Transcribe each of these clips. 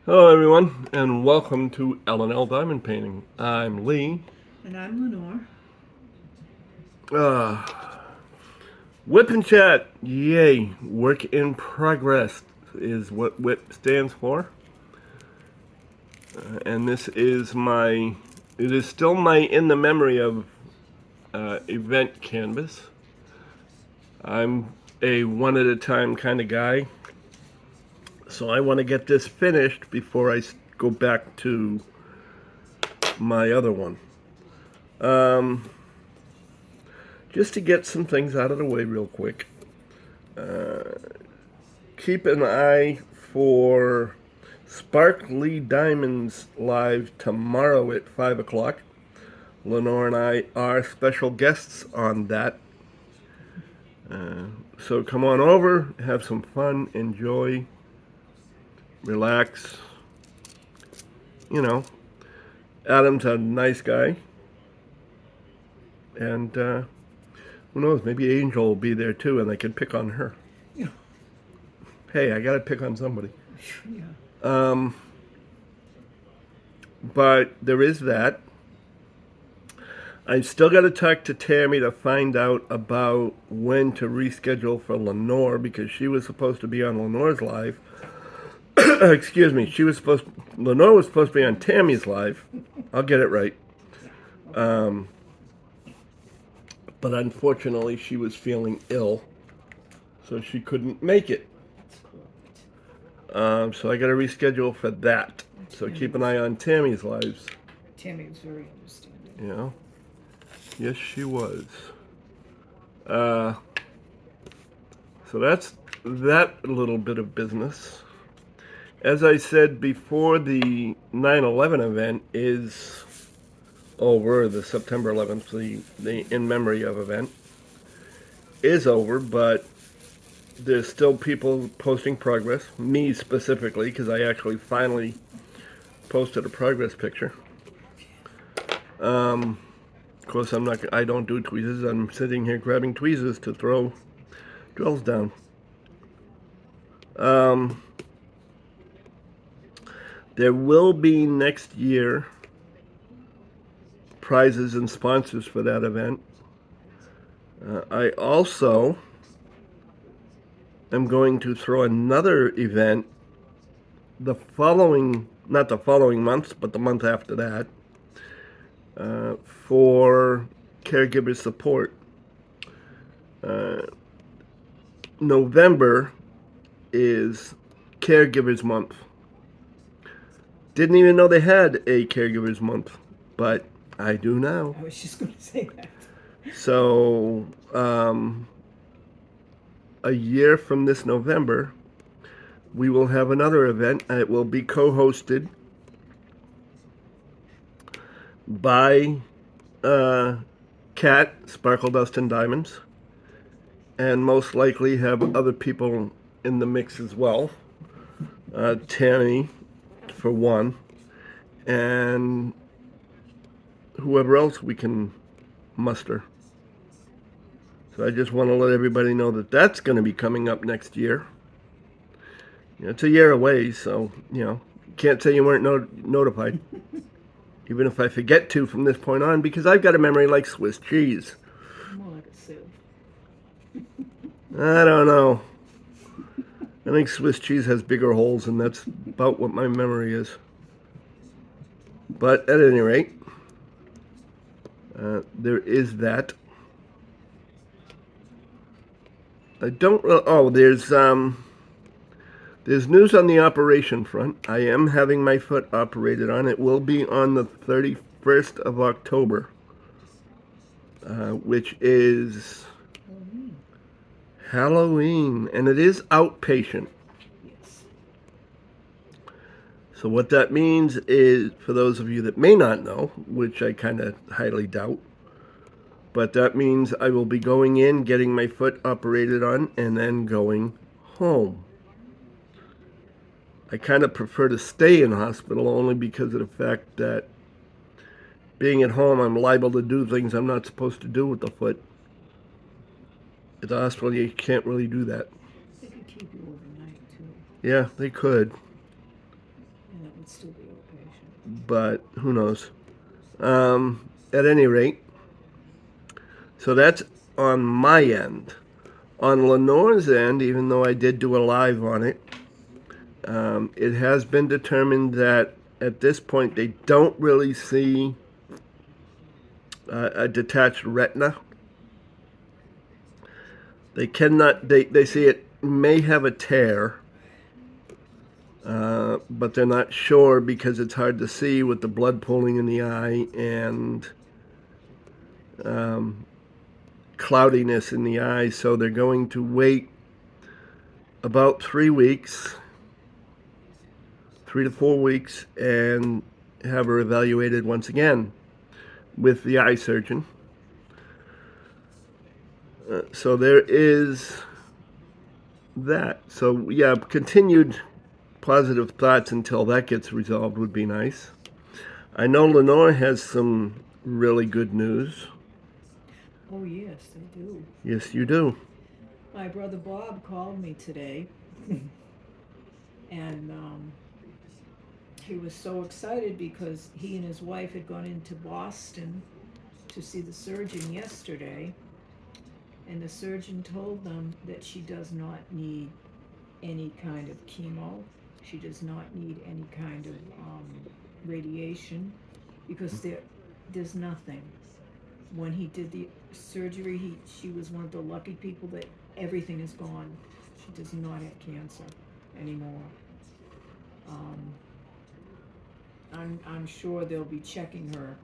Hello, everyone, and welcome to L&L Diamond Painting. I'm Lee. And I'm Lenore. Uh, Wip Chat, yay! Work in progress is what Wip stands for, and this is my. It is still my in the memory of event canvas. I'm a one at a time kind of guy, so I want to get this finished before I go back to my other one. Um, just to get some things out of the way real quick. Keep an eye for Sparkly Diamonds live tomorrow at 5 o'clock. Lenore and I are special guests on that. So come on over, have some fun, enjoy, relax. You know, Adam's a nice guy. And who knows, maybe Angel will be there too and they can pick on her. Yeah. Hey, I gotta pick on somebody. Yeah. Um, but there is that. I still got to talk to Tammy to find out about when to reschedule for Lenore because she was supposed to be on Lenore's live. Excuse me. Lenore was supposed to be on Tammy's live. I'll get it right. Yeah. Okay. But unfortunately, she was feeling ill, so she couldn't make it. That's correct. So I got to reschedule for that. So keep an eye on Tammy's lives. Tammy was very understanding. You know. Yes, she was. Uh, so that's that little bit of business. As I said before, the 9/11 event is over. The September 11th, the in memory of event is over, but there's still people posting progress. Me specifically, because I actually finally posted a progress picture. Of course, I don't do tweezers. I'm sitting here grabbing tweezers to throw drills down. Um, there will be next year prizes and sponsors for that event. I also am going to throw another event not the following month, but the month after that, for caregiver support. Uh, November is Caregivers Month. Didn't even know they had a Caregivers Month, but I do now. I was just going to say that. So, a year from this November, we will have another event. It will be co-hosted by Cat, Sparkle Dust and Diamonds, and most likely have other people in the mix as well. Tammy, for one, and whoever else we can muster. So I just want to let everybody know that that's going to be coming up next year. It's a year away, so, can't say you weren't notified. Even if I forget to from this point on, because I've got a memory like Swiss cheese. More like a sieve. I don't know. I think Swiss cheese has bigger holes, and that's about what my memory is. But at any rate, there is that. I don't. Oh, there's news on the operation front. I am having my foot operated on. It will be on the 31st of October, which is Halloween, and it is outpatient. Yes. So what that means is, for those of you that may not know, which I kind of highly doubt, but that means I will be going in, getting my foot operated on, and then going home. I kind of prefer to stay in hospital only because of the fact that being at home, I'm liable to do things I'm not supposed to do with the foot. At the hospital, you can't really do that. They could keep you overnight, too. Yeah, they could. And it would still be outpatient. but who knows? At any rate, so that's on my end. On Lenore's end, even though I did do a live on it, it has been determined that at this point they don't really see a detached retina. They cannot, they see it may have a tear, but they're not sure because it's hard to see with the blood pooling in the eye and cloudiness in the eye. So they're going to wait about 3 weeks, 3 to 4 weeks, and have her evaluated once again with the eye surgeon. So there is that. So yeah, continued positive thoughts until that gets resolved would be nice. I know Lenore has some really good news. Oh, yes, they do. Yes, you do. My brother Bob called me today, and he was so excited because he and his wife had gone into Boston to see the surgeon yesterday, and the surgeon told them that she does not need any kind of chemo. She does not need any kind of radiation because there's nothing. When he did the surgery, she was one of the lucky people that everything is gone. She does not have cancer anymore. Um, I'm sure they'll be checking her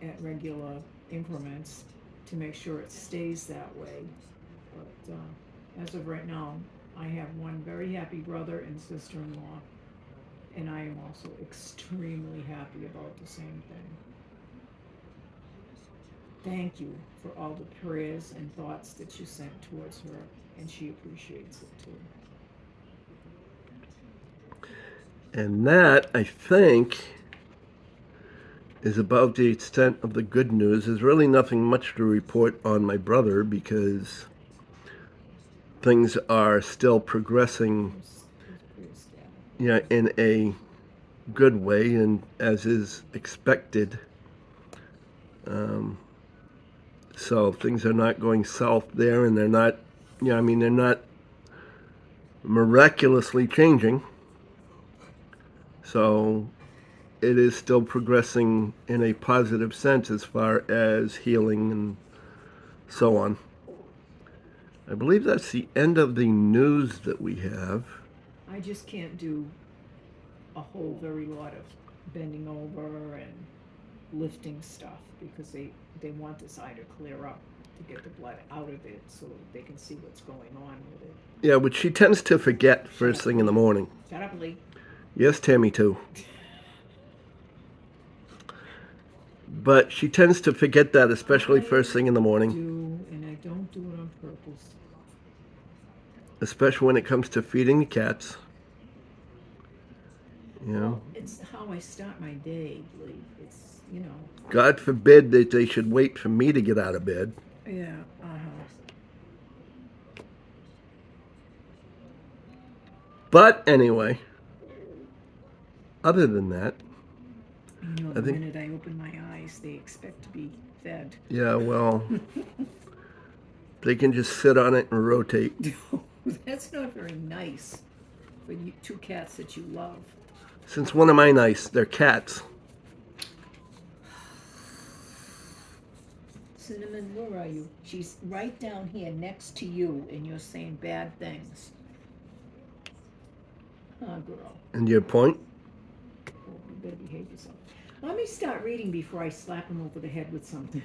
at regular increments to make sure it stays that way. But as of right now, I have one very happy brother and sister-in-law, and I am also extremely happy about the same thing. Thank you for all the prayers and thoughts that you sent towards her, and she appreciates it too. And that, I think, is about the extent of the good news. There's really nothing much to report on my brother because things are still progressing, It was pretty static. yeah, in a good way and as is expected. Um, so things are not going south there, and they're not, yeah, I mean, they're not miraculously changing. So it is still progressing in a positive sense as far as healing and so on. I believe that's the end of the news that we have. I just can't do a whole very lot of bending over and lifting stuff because they want this eye to clear up to get the blood out of it so they can see what's going on with it. Yeah, which she tends to forget first thing in the morning. Shut up, Lee. Yes, Tammy, too. But she tends to forget that, especially first thing in the I morning, do, and I don't do it on purpose. especially when it comes to feeding the cats. You know, Well, it's how I start my day, Lee. It's, God forbid that they should wait for me to get out of bed. Yeah, But anyway, other than that, the I think, minute I open my eyes, they expect to be fed. yeah, well, they can just sit on it and rotate. That's not very nice for you, two cats that you love. Since one of my nice, they're cats. Cinnamon, where are you? She's right down here next to you, and you're saying bad things. Oh, girl. And your point? Oh, you better behave yourself. Let me start reading before I slap him over the head with something.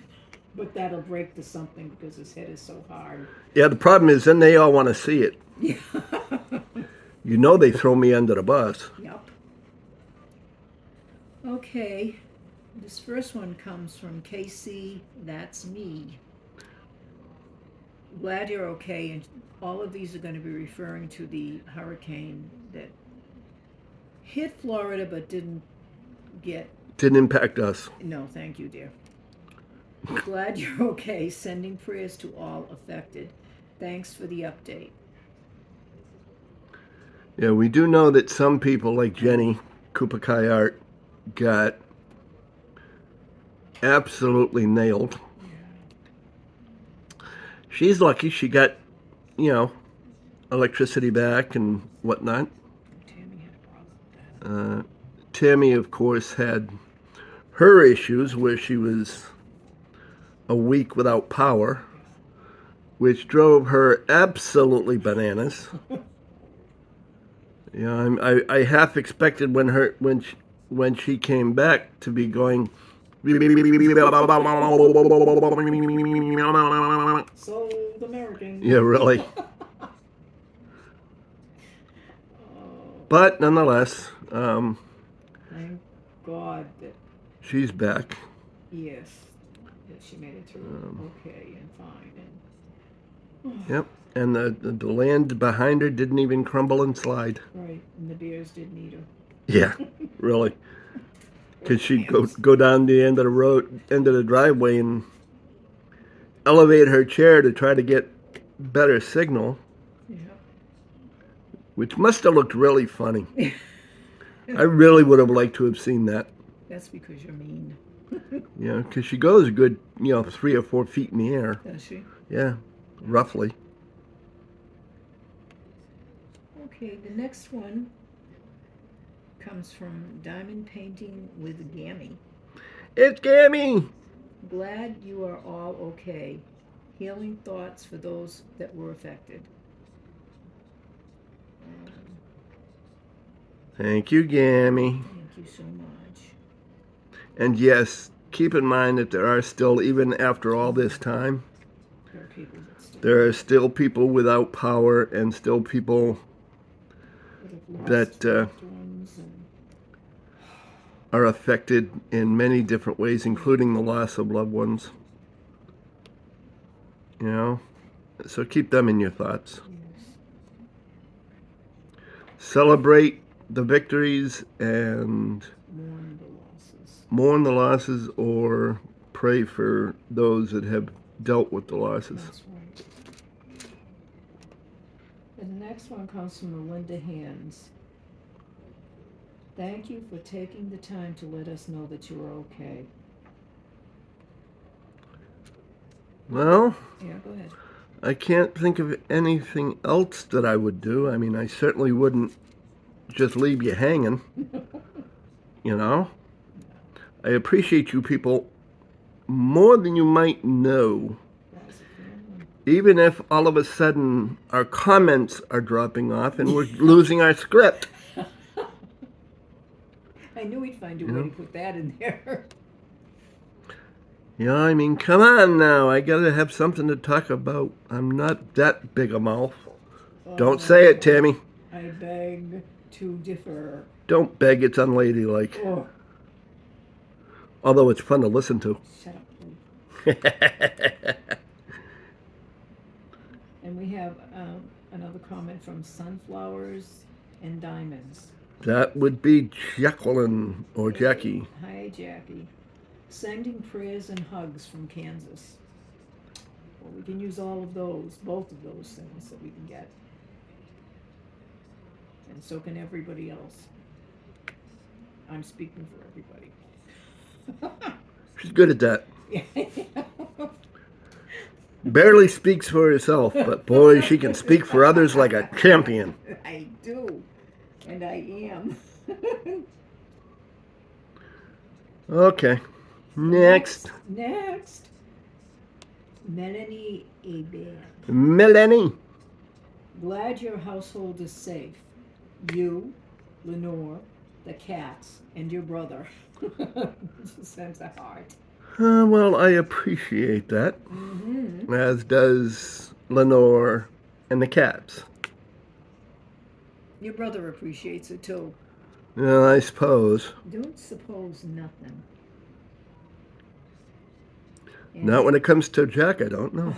But that'll break the something because his head is so hard. Yeah, the problem is then they all want to see it. Yeah. You know they throw me under the bus. Yep. Okay. This first one comes from Casey. That's me. Glad you're okay. And all of these are going to be referring to the hurricane that hit Florida but didn't get. Didn't impact us. No, thank you, dear. Glad you're okay. Sending prayers to all affected. Thanks for the update. Yeah, we do know that some people, like Jenny Kupakai Art, got absolutely nailed. Yeah. She's lucky she got, you know, electricity back and whatnot. Tammy had a problem with that. Tammy, of course, had her issues where she was a week without power, which drove her absolutely bananas. Yeah, I half expected when she came back to be going. Sold American. Yeah, really. Oh, But nonetheless, thank God that, she's back. yes, that she made it through okay and fine. And Yep. And the land behind her didn't even crumble and slide. right, and the bears didn't eat her. Yeah, really. Or the Because she'd fans. go down the end of the road, end of the driveway, and elevate her chair to try to get better signal, Yeah. which must have looked really funny. I really would have liked to have seen that. That's because you're mean. Yeah, because she goes a good, 3 or 4 feet in the air. Does she? Yeah, roughly. Okay, the next one comes from Diamond Painting with Gammy. It's Gammy! Glad you are all okay. Healing thoughts for those that were affected. Thank you, Gammy. Thank you so much. And yes, keep in mind that there are still, even after all this time, There are people that still there are still people without power and still people have that lost loved ones and are affected in many different ways, including the loss of loved ones. So keep them in your thoughts. yes. Celebrate the victories and Mourn the losses. mourn the losses, or pray for those that have dealt with the losses. That's right. And the next one comes from Melinda Hands. Thank you for taking the time to let us know that you are okay. Well, Yeah, go ahead. I can't think of anything else that I would do. I mean, I certainly wouldn't just leave you hanging, you know? I appreciate you people more than you might know. That's a family. Even if all of a sudden our comments are dropping off and we're losing our script. I knew we'd find a way to put that in there. Yeah, I mean, come on now. I gotta have something to talk about. I'm not that big a mouth. Don't say it, Tammy. I beg to differ. Don't beg, it's unladylike. Oh, Although it's fun to listen to. shut up. And we have another comment from Sunflowers and Diamonds. That would be Jacqueline or Jackie. Hi, Jackie. Sending prayers and hugs from Kansas. Well, we can use all of those, both of those things that we can get. And so can everybody else. I'm speaking for everybody. She's good at that. Yeah. Barely speaks for herself, but boy, she can speak for others like a champion. I do. And I am. Okay. Next. Melanie Abed. Melanie. Glad your household is safe. You, Lenore, the cats, and your brother. She sends a heart. Well, I appreciate that. Mm-hmm. As does Lenore and the cats. Your brother appreciates it too. Well, I suppose. Don't suppose nothing. And Not when it comes to Jack, I don't know.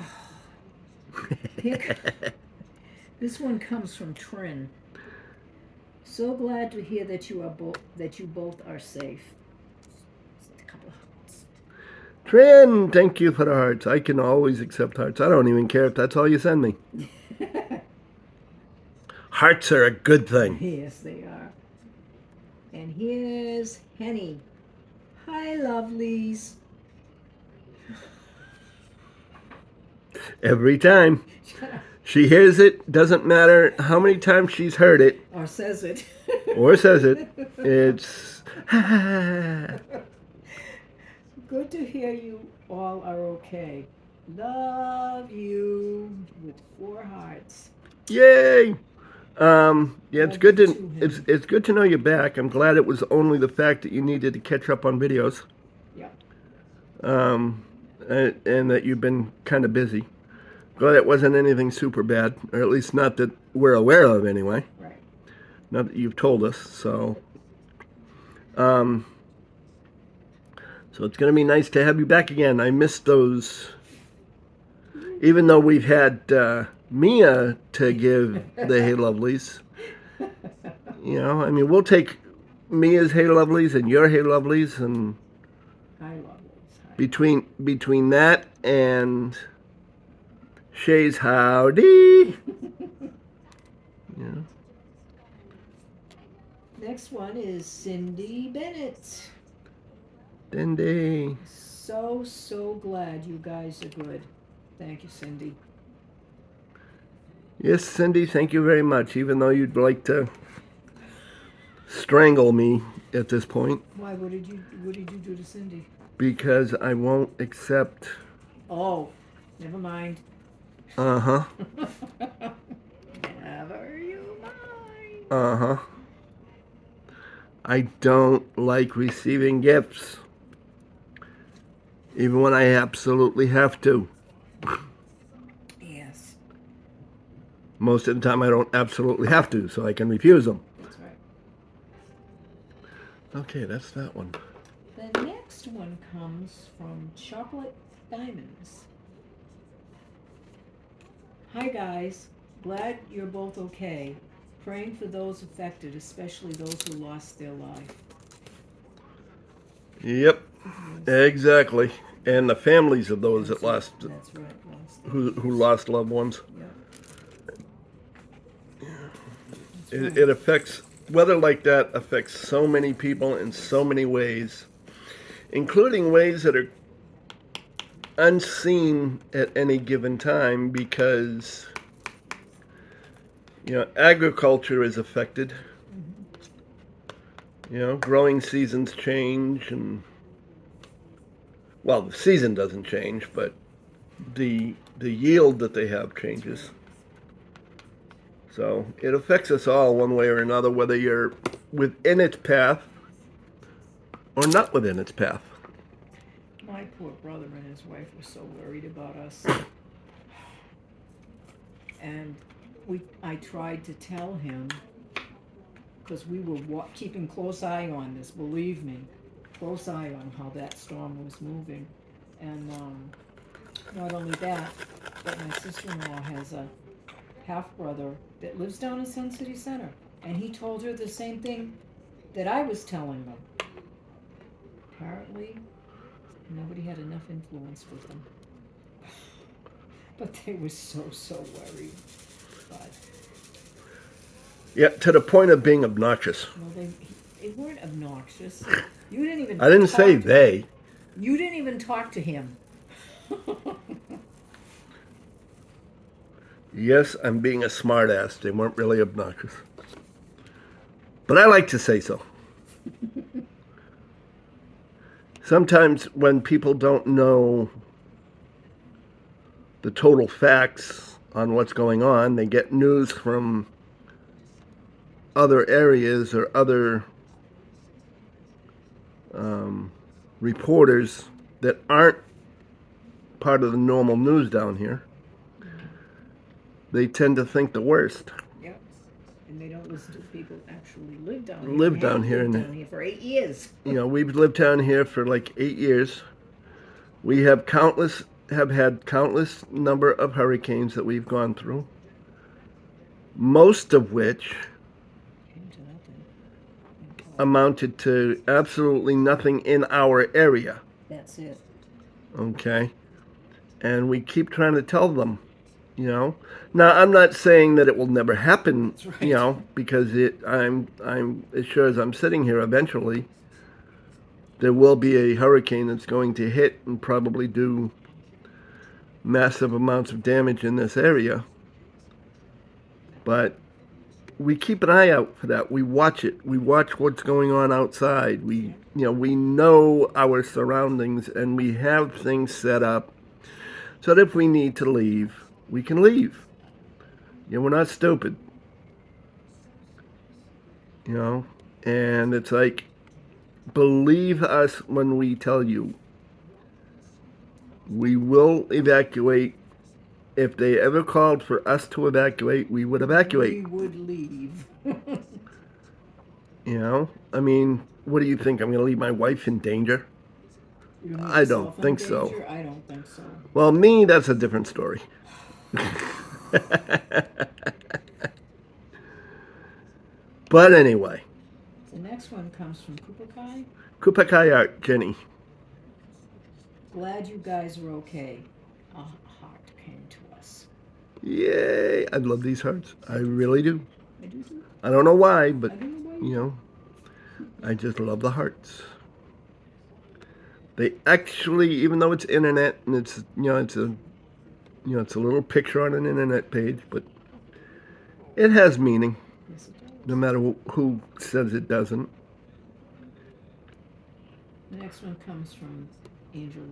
This one comes from Trin. So glad to hear that you both are safe. Just a couple of hearts. Trin, thank you for the hearts. I can always accept hearts. I don't even care if that's all you send me. Hearts are a good thing. Yes, they are. And here's Henny. Hi, lovelies. Every time. She hears it, doesn't matter how many times she's heard it Or says it. or says it, it's Good to hear you all are okay. Love you with 4 hearts. yay. Yeah, it's Love good you to too, it's good to know you're back. I'm glad it was only the fact that you needed to catch up on videos. Yeah. And that you've been kind of busy. Glad it wasn't anything super bad, or at least not that we're aware of anyway. Right. Not that you've told us. Um, so it's going to be nice to have you back again. I missed those. Even though we've had Mia to give the Hey Lovelies, you know, I mean, we'll take Mia's Hey Lovelies and your Hey Lovelies, and Hi, lovelies. Hi. between that and Shay's Howdy, yeah. Next one is Cindy Bennett. Dindy. So glad you guys are good. Thank you, Cindy. Yes, Cindy, thank you very much. Even though you'd like to strangle me at this point, Why? What did you do to Cindy? because I won't accept. Oh, never mind. Uh-huh. Never you mind. Uh-huh. I don't like receiving gifts. Even when I absolutely have to. Yes, Most of the time I don't absolutely have to, so I can refuse them. that's right. Okay, that's that one. The next one comes from Chocolate Diamonds. Hi guys, glad you're both okay. Praying for those affected, especially those who lost their life. Yep, Yes, exactly. And the families of those that that's lost, it. That's right. Lost their who lives. lost loved ones. Yeah. That's It, right. it affects, weather like that affects so many people in so many ways, including ways that are unseen at any given time because, you know, agriculture is affected. You know, growing seasons change, and well, the season doesn't change, but the yield that they have changes. So it affects us all one way or another, whether you're within its path or not within its path. My poor brother and his wife were so worried about us. And I tried to tell him, because we were keeping close eye on this, believe me, close eye on how that storm was moving. And not only that, but my sister-in-law has a half-brother that lives down in Sun City Center. And he told her the same thing that I was telling them. Apparently, nobody had enough influence with them. But they were so worried. But Yeah, to the point of being obnoxious. no, they weren't obnoxious. You didn't even. I didn't say talk to- they. You didn't even talk to him. Yes, I'm being a smartass. They weren't really obnoxious. But I like to say so. Sometimes when people don't know the total facts on what's going on, they get news from other areas or other reporters that aren't part of the normal news down here. They tend to think the worst. Yep. And they don't listen to the people who actually live down here. Live down here Lived and- down here for 8 years. You know, we've lived down here for like 8 years. We have had countless number of hurricanes that we've gone through. Most of which Came to nothing. amounted to absolutely nothing in our area. That's it. Okay? And we keep trying to tell them You know, now I'm not saying that it will never happen. That's right. You know, because I'm as sure as I'm sitting here, eventually there will be a hurricane that's going to hit and probably do massive amounts of damage in this area. But we keep an eye out for that. We watch it. We watch what's going on outside. We know our surroundings, and we have things set up so that if we need to leave, we can leave. We're not stupid. You know, and it's like, believe us when we tell you. We will evacuate. If they ever called for us to evacuate, we would evacuate. We would leave. I mean, what do you think? I'm going to leave my wife in danger? I don't think so. I don't think so. Well, me, that's a different story. But anyway. The next one comes from Kupakai. Kupakai Art, Jenny. Glad you guys are okay. A heart came to us. Yay! I love these hearts. I really do. I do too. I don't know why, but, I don't know why. I just love the hearts. They actually, even though it's internet and it's a little picture on an internet page, but it has meaning. Yes, it does. No matter who says it doesn't. The next one comes from Angel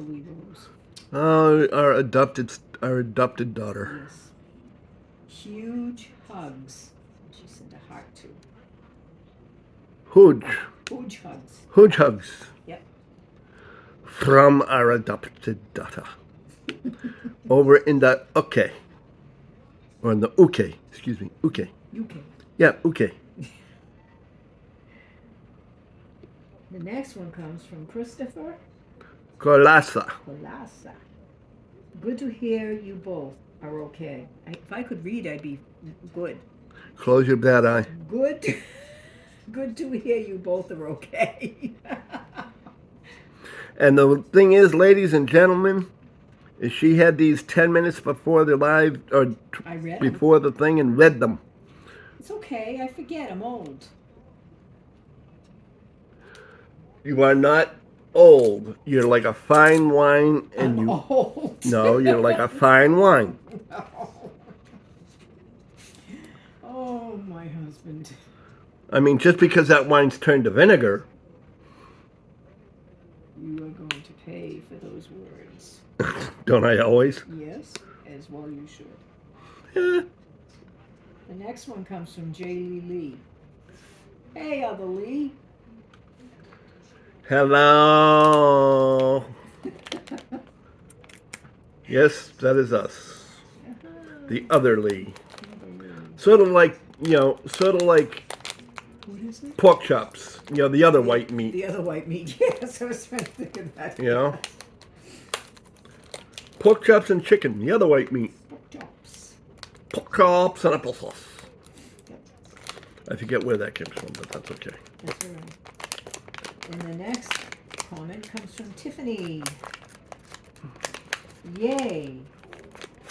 Lee Rose. Oh, our adopted daughter. Yes. Huge hugs. She sent a heart too. Huge hugs. Huge hugs. Yep. From our adopted daughter. Over in the UK. Or in the UK. Excuse me. UK. UK. Yeah, UK. The next one comes from Christopher Colasa. Good to hear you both are okay. If I could read, I'd be good. Close your bad eye. Good to hear you both are okay. And the thing is, ladies and gentlemen, is she had these 10 minutes before the live, or I read before the thing, and read them. It's okay. I forget. I'm old. You are not old. You're like a fine wine, and I'm old. No, you're like a fine wine. No. Oh, my husband. I mean, just because that wine's turned to vinegar. You are going to pay for those words. Don't I always? Yes, as well you should. Yeah. The next one comes from J. Lee. Hey, other Lee. Hello. Yes, that is us. The other Lee. Sort of like, What is it? pork chops. The other white meat. The other white meat. Yes, I was trying to think of that. Pork chops and chicken. The other white meat. Pork chops. Pork chops and applesauce. I forget where that came from, but that's okay. That's all right. And the next comment comes from Tiffany. Yay.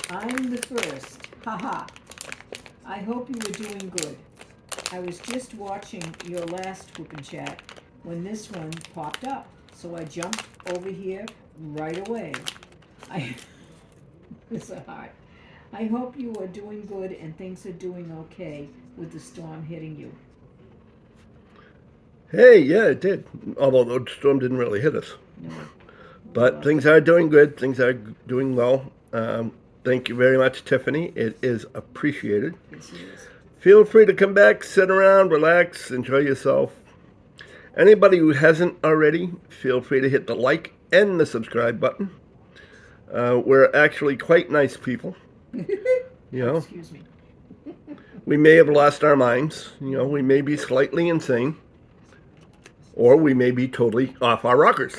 I'm the first. Haha. I hope you were doing good. I was just watching your last Wip Chat when this one popped up, so I jumped over here right away. It's a heart. I hope you are doing good and things are doing okay with the storm hitting you. Hey, yeah, it did. Although the storm didn't really hit us. No. But things are doing good. Things are doing well. Thank you very much, Tiffany. It is appreciated. Yes, it is. Feel free to come back, sit around, relax, enjoy yourself. Anybody who hasn't already, feel free to hit the like and the subscribe button. We're actually quite nice people. Excuse me. We may have lost our minds. We may be slightly insane. Or we may be totally off our rockers.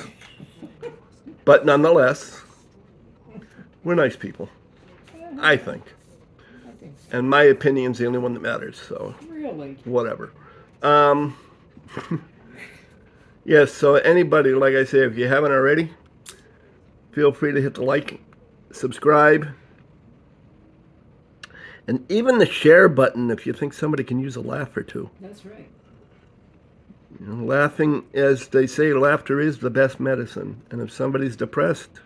But nonetheless, we're nice people. I think. And my opinion's the only one that matters, so. Really? Whatever. Yes, so anybody, like I say, if you haven't already, feel free to hit the like, subscribe, And even the share button, if you think somebody can use a laugh or two. That's right. You know, laughing, as they say, laughter is the best medicine. And if somebody's depressed,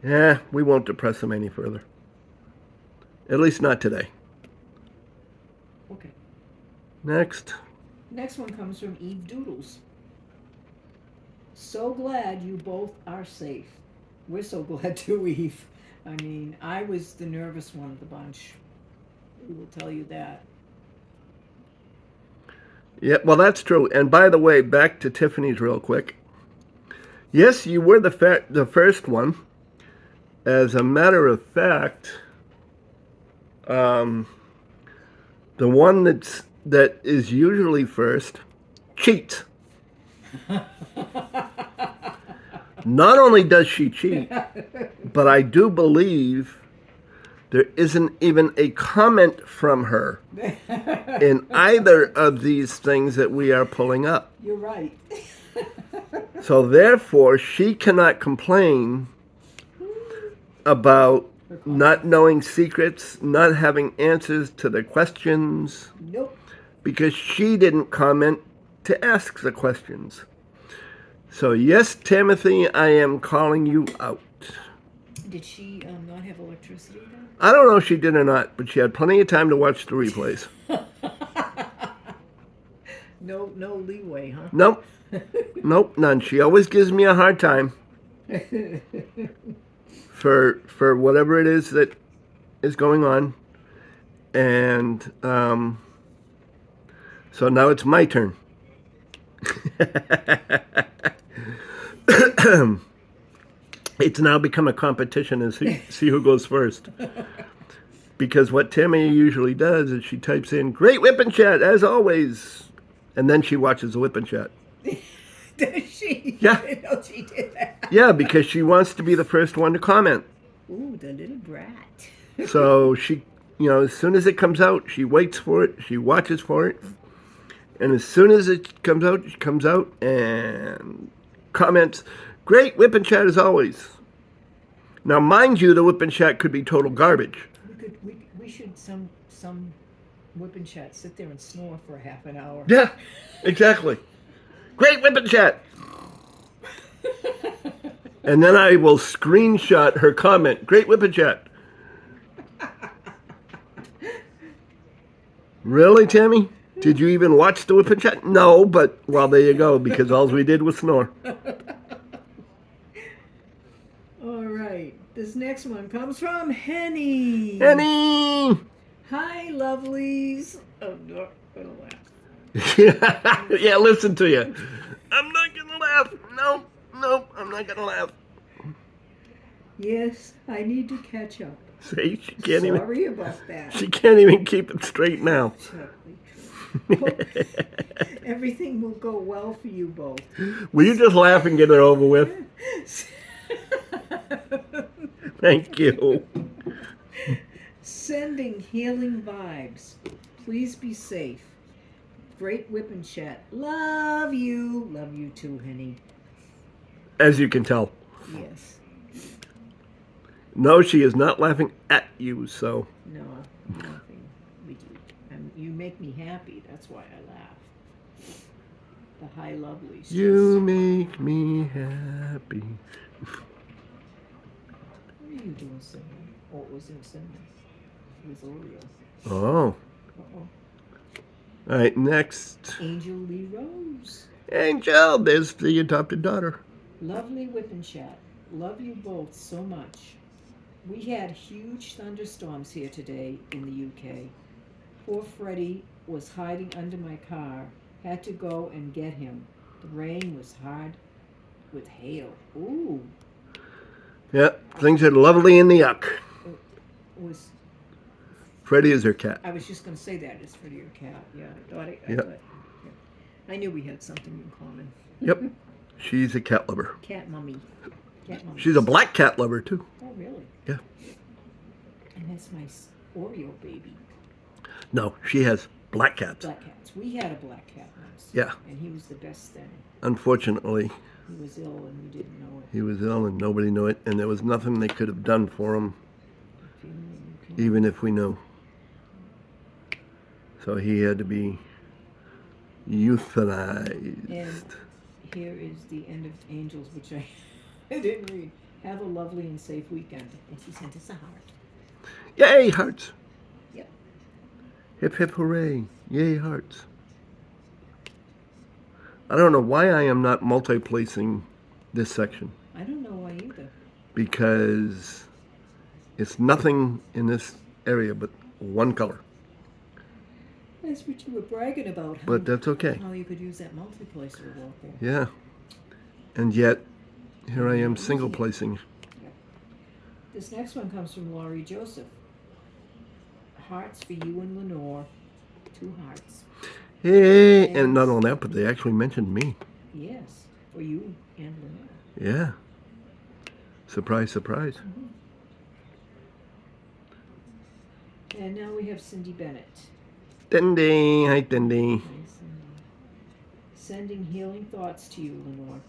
we won't depress them any further. At least not today. Okay. Next. Next one comes from Eve Doodles. So glad you both are safe. We're so glad too, Eve. I mean, I was the nervous one of the bunch. We will tell you that. Yeah, well, that's true. And by the way, back to Tiffany's real quick. Yes, you were the first one. As a matter of fact, the one that is usually first cheats. Not only does she cheat, but I do believe there isn't even a comment from her in either of these things that we are pulling up. You're right. So therefore, she cannot complain about not knowing secrets, not having answers to the questions, Nope. because she didn't comment to ask the questions. So yes, Timothy, I am calling you out. Did she not have electricity then? I don't know if she did or not, but she had plenty of time to watch the replays. No leeway, huh? Nope. Nope, none. She always gives me a hard time for whatever it is that is going on. And so now it's my turn. It's now become a competition and see who goes first. Because what Tammy usually does is she types in, "Great Wip Chat, as always." And then she watches the Wip Chat. Does she? Yeah. I didn't know she did that. Yeah, because she wants to be the first one to comment. Ooh, the little brat. So she, as soon as it comes out, she waits for it, she watches for it. And as soon as it comes out, she comes out and comments, "Great Wip Chat as always." Now, mind you, the Wip Chat could be total garbage. We should some Whip and Chat sit there and snore for a half an hour. Yeah, exactly. "Great Wip Chat." And then I will screenshot her comment, "Great Wip Chat." Really, Tammy? Did you even watch the Wip Chat? No, but, well, there you go, because all we did was snore. All right. This next one comes from Henny. Henny! Hi, lovelies. Oh, no, I'm gonna laugh. Yeah, listen to you. I'm not gonna laugh. No, I'm not gonna laugh. Yes, I need to catch up. See, she can't even. Sorry about that. She can't even keep it straight now. Hope everything will go well for you both. Will you just laugh and get it over with? Thank you. Sending healing vibes. Please be safe. Great Whip and Chat. Love you. Love you too, Henny. As you can tell. Yes. No, she is not laughing at you, so. No, nothing with you. You make me happy. That's why I laugh. The high lovelies. You make me happy. What are you doing, Cinnamon? Oh, it was in Cinnamon. It was Oreo. Oh. Uh-oh. All right, next. Angel Lee Rose. Angel, there's the adopted daughter. Lovely Whip and Chat. Love you both so much. We had huge thunderstorms here today in the UK. Poor Freddie was hiding under my car. Had to go and get him. The rain was hard with hail. Ooh. Yeah, things are lovely in the yuck. It was. Freddie is her cat. I was just going to say that. It's Freddie your cat. Yeah, I thought Yep. I knew we had something in common. Yep. She's a cat lover. Cat mummy. Cat mummy. She's a black cat lover, too. Oh, really? Yeah. And that's my Oreo baby. No, she has black cats. Black cats. We had a black cat once. Yeah. And he was the best thing. Unfortunately, He was ill and we didn't know it. he was ill and nobody knew it, and there was nothing they could have done for him. If you knew, you even if we knew. So he had to be euthanized. And here is the end of Angels, which I didn't read. Have a lovely and safe weekend. And she sent us a heart. Yay, hearts! Yep. Hip hip hooray! Yay, hearts! I don't know why I am not multi-placing this section, I don't know why either. because it's nothing in this area but one color. That's what you were bragging about. But that's okay. How you could use that multiplacer out there. Yeah. And yet, here I am single placing. Yep. This next one comes from Laurie Joseph. Hearts for you and Lenore. 2 hearts. Hey, and not only that, but they actually mentioned me. Yes, for you and Lenore. Yeah. Surprise, surprise. And now we have Cindy Bennett. Dindy, hi Dindy. Hi, Cindy. Sending healing thoughts to you, Lenore,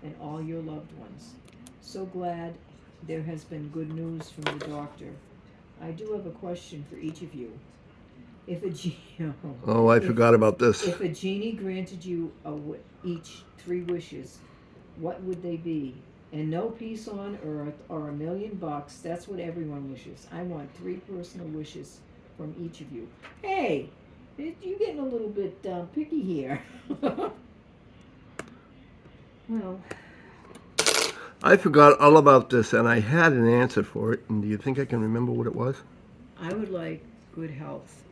and all your loved ones. So glad there has been good news from the doctor. I do have a question for each of you. If a Oh, I forgot about this. If a genie granted you each 3 wishes, what would they be? And no peace on earth or $1 million. That's what everyone wishes. I want 3 personal wishes from each of you. Hey, you're getting a little bit picky here. Well, I forgot all about this, and I had an answer for it. And do you think I can remember what it was? I would like good health.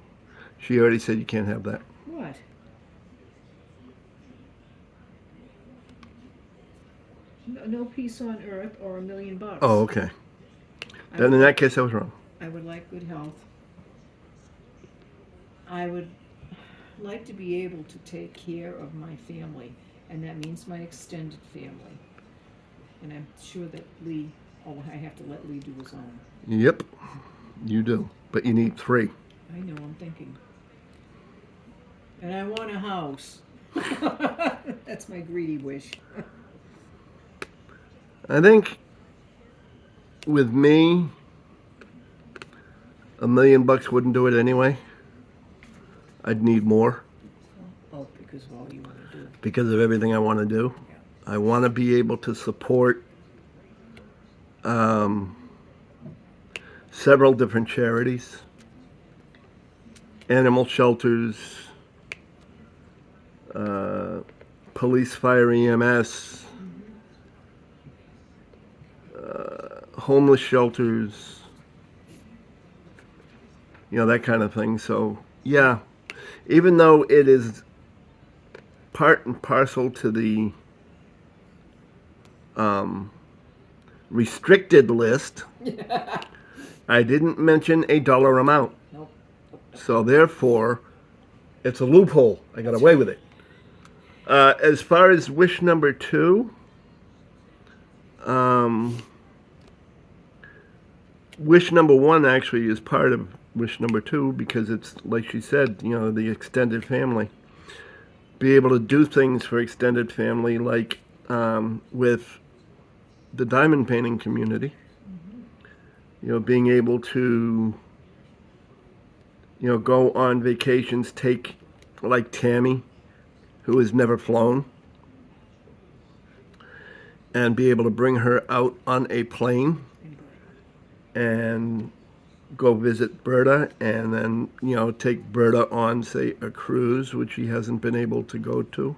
She already said you can't have that. What? No peace on earth or $1 million. Oh, okay. Then in that case, I was wrong. I would like good health. I would like to be able to take care of my family, and that means my extended family. And I'm sure that Lee, I have to let Lee do his own. Yep, you do. But you need 3. I know, I'm thinking. And I want a house. That's my greedy wish. I think with me, $1 million wouldn't do it anyway. I'd need more. Oh, because of all you want to do. Because of everything I want to do. Yeah. I want to be able to support several different charities, animal shelters, police, fire, EMS, homeless shelters, that kind of thing. So, yeah, even though it is part and parcel to the restricted list, I didn't mention a dollar amount. Nope. So therefore, it's a loophole. I got away with it. As far as wish number 2, wish number 1 actually is part of wish number 2, because it's, like she said, the extended family. Be able to do things for extended family, like with the diamond painting community. Being able to, go on vacations, take, like Tammy, who has never flown, and be able to bring her out on a plane and go visit Berta, and then, take Berta on, say, a cruise, which she hasn't been able to go to.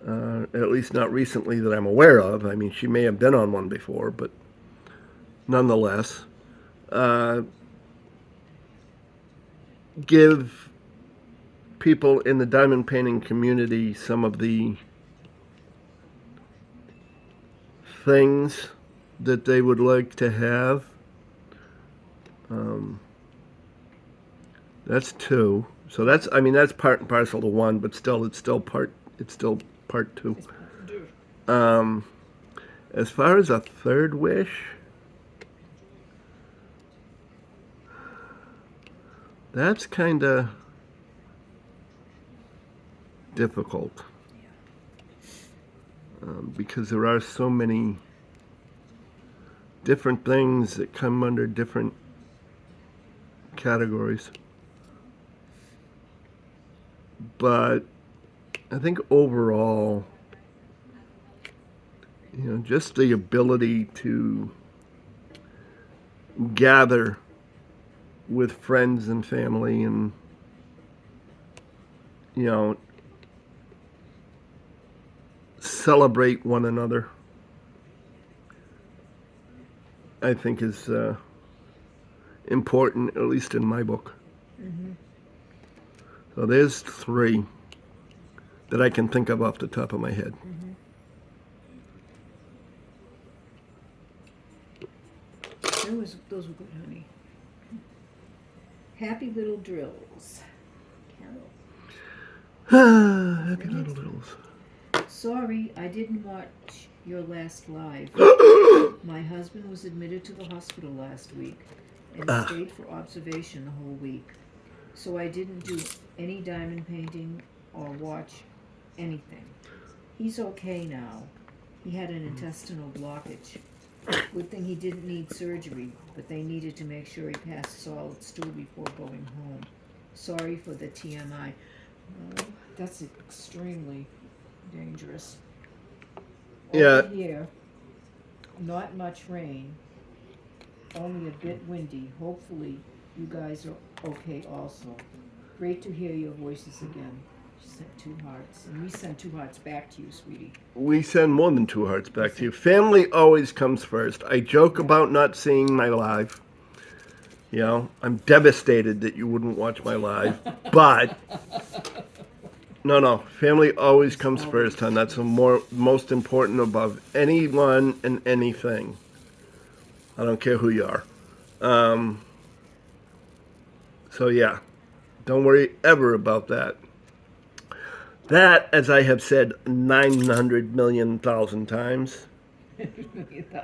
At least not recently that I'm aware of. I mean, she may have been on one before, but nonetheless, give people in the diamond painting community some of the things that they would like to have. That's 2. So that's part and parcel to 1, but still, it's still part 2. As far as a 3rd wish, that's kind of difficult, because there are so many different things that come under different categories. But I think overall, just the ability to gather with friends and family and, celebrate one another, I think is important, at least in my book. Mm-hmm. So there's 3 that I can think of off the top of my head. Mm-hmm. Those were good, honey. Happy Little Drills. Carol. Happy little drills. Sorry, I didn't watch your last live. My husband was admitted to the hospital last week and stayed for observation the whole week. So I didn't do any diamond painting or watch anything. He's okay now. He had an intestinal blockage. Good thing he didn't need surgery, but they needed to make sure he passed solid stool before going home. Sorry for the TMI. Oh, that's extremely dangerous. Yeah. Over here, not much rain, only a bit windy. Hopefully you guys are okay also. Great to hear your voices again. She sent 2 hearts, and we sent 2 hearts back to you, sweetie. We send more than 2 hearts back to you. Family always comes first. I joke about not seeing my live. I'm devastated that you wouldn't watch my live. But, no, family always comes first, hon. That's the most important above anyone and anything. I don't care who you are. So, yeah, don't worry ever about that. That, as I have said 900 million thousand times,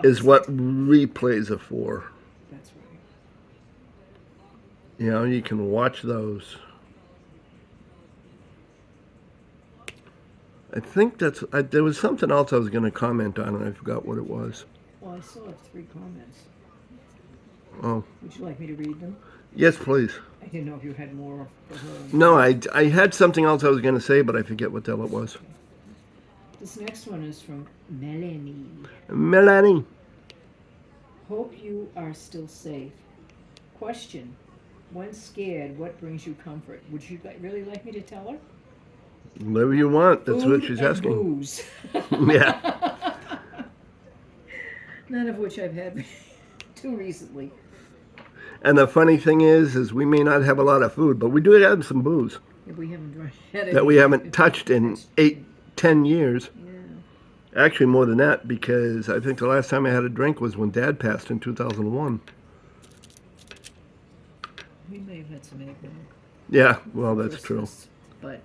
is what replays are for. That's right. You can watch those. I think there was something else I was going to comment on, and I forgot what it was. Well, I still have 3 comments. Oh. Would you like me to read them? Yes, please. I didn't know if you had more for her. No, I had something else I was going to say, but I forget what the hell it was. This next one is from Melanie. Melanie. Hope you are still safe. Question. When scared, what brings you comfort? Would you really like me to tell her? Whatever you want. That's Food what she's and asking. Booze. Yeah. None of which I've had too recently. And the funny thing is we may not have a lot of food, but we do have some booze. Yeah, we haven't had that we haven't touched in 8-10 years. Yeah. Actually, more than that, because I think the last time I had a drink was when Dad passed in 2001. We may have had some eggnog. Yeah, well, that's true. But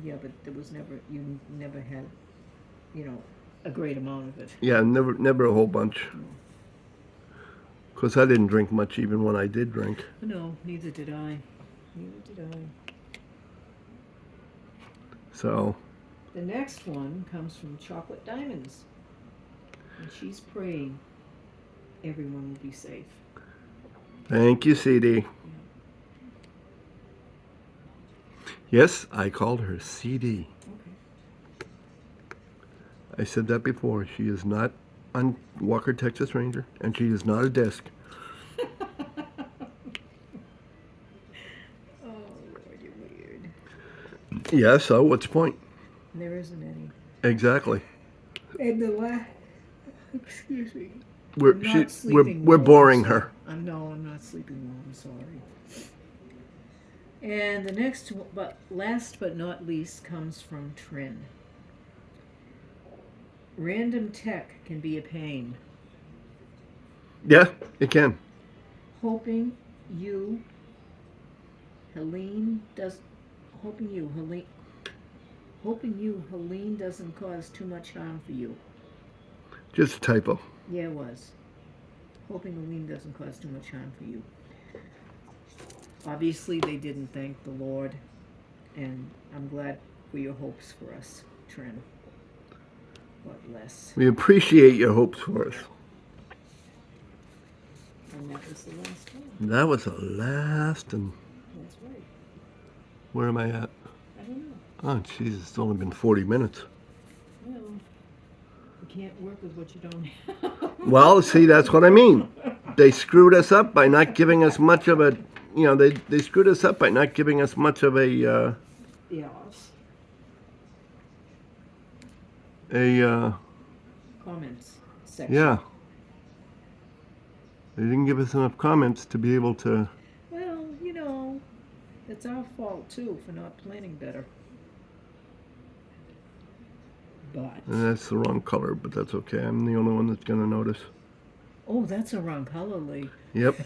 there was you never had, a great amount of it. Yeah, never a whole bunch. Of course, I didn't drink much even when I did drink. No, neither did I. So. The next one comes from Chocolate Diamonds. And she's praying everyone will be safe. Thank you, CD. Yes, I called her CD. Okay. I said that before. She is not on Walker, Texas Ranger, and she is not a disc. Oh, Lord, you're weird. Yeah, so what's the point? There isn't any. Exactly. And excuse me. We're boring her. I'm not sleeping well. I'm sorry. And the next, but last but not least, comes from Trin. Random tech can be a pain. Yeah, it can. Hoping you, Helene, doesn't cause too much harm for you. Just a typo. Yeah, it was. Hoping Helene doesn't cause too much harm for you. Obviously, they didn't thank the Lord, and I'm glad for your hopes for us, Trin. God bless. We appreciate your hopes for us. And that was the last one. That was the last, and That's right. where am I at? I don't know. Oh, jeez, it's only been 40 minutes. Well, you can't work with what you don't have. Well, see, that's what I mean. They screwed us up by not giving us much of a, they screwed us up by not giving us much of Yes. a, Comments section. yeah. They didn't give us enough comments to be able to, Well, it's our fault too for not planning better. But and that's the wrong color, but that's okay. I'm the only one that's going to notice. oh, that's a wrong color, Lee. Yep.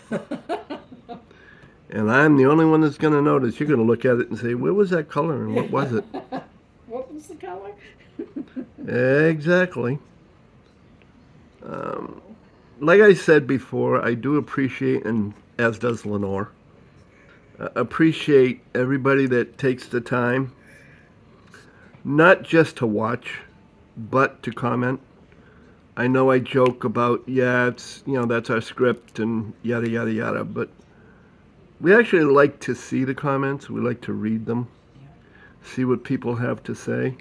And I'm the only one that's going to notice. You're going to look at it and say, where was that color and what was it? What was the color? Exactly. Like I said before, I do appreciate, and as does Lenore, appreciate everybody that takes the time, not just to watch, but to comment. I know I joke about, yeah, it's, that's our script and yada, yada, yada, but we actually like to see the comments. We like to read them, see what people have to say.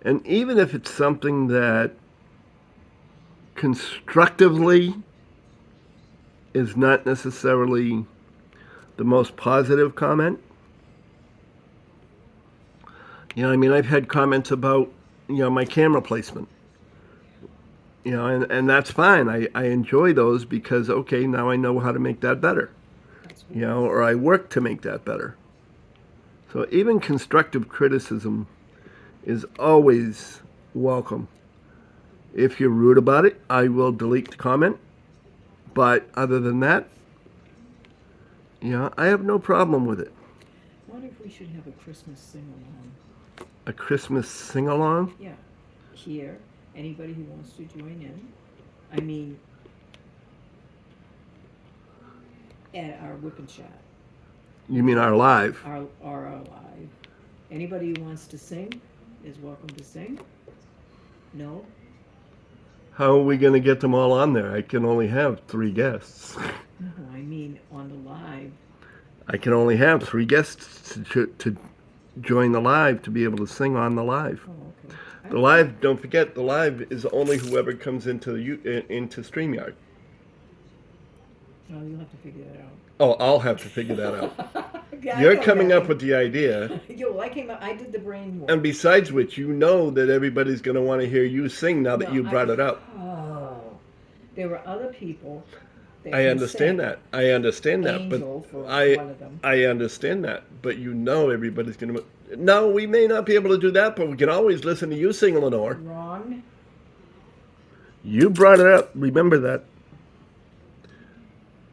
And even if it's something that constructively is not necessarily the most positive comment. I've had comments about, my camera placement. And that's fine. I enjoy those because, okay, now I know how to make that better. Or I work to make that better. So even constructive criticism is always welcome. If you're rude about it, I will delete the comment. But other than that, I have no problem with it. What if we should have a Christmas sing-along? A Christmas sing-along? Yeah. Here, anybody who wants to join in. I mean, at our Wip Chat. You mean our live? Our live. Anybody who wants to sing is welcome to sing. No? How are we going to get them all on there? I can only have 3 guests. No, I mean on the live. I can only have 3 guests to join the live to be able to sing on the live. Oh, okay. The live, don't forget, the live is only whoever comes into StreamYard. Oh, you'll have to figure that out. Oh, I'll have to figure that out. Yeah, You're coming up with the idea. Yo, I came up. I did the brain work. And besides which, that everybody's going to want to hear you sing now that you brought it up. Oh, there were other people. That I understand that. I understand that. Angel But for I one of them. I understand that. But everybody's going to. No, we may not be able to do that, but we can always listen to you sing, Lenore. Wrong. You brought it up. Remember that.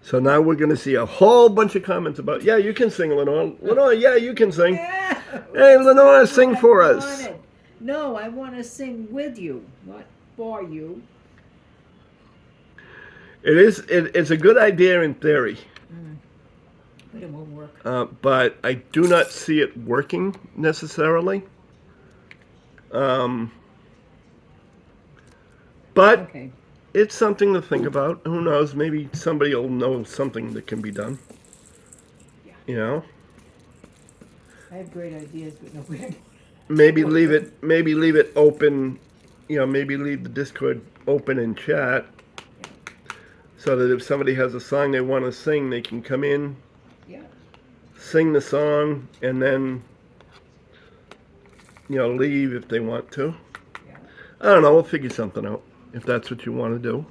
So now we're going to see a whole bunch of comments about, yeah, you can sing, Lenore. Lenore, yeah, you can sing. Yeah, hey, Lenore, sing for us. No, I want to sing with you, not for you. It's a good idea in theory. But it won't work. But I do not see it working necessarily. But Okay. it's something to think about. Who knows? Maybe somebody will know something that can be done. Yeah. I have great ideas, but nobody. Maybe leave it open. Maybe leave the Discord open in chat, so that if somebody has a song they want to sing, they can come in, sing the song, and then leave if they want to. Yeah. I don't know. We'll figure something out if that's what you want to do.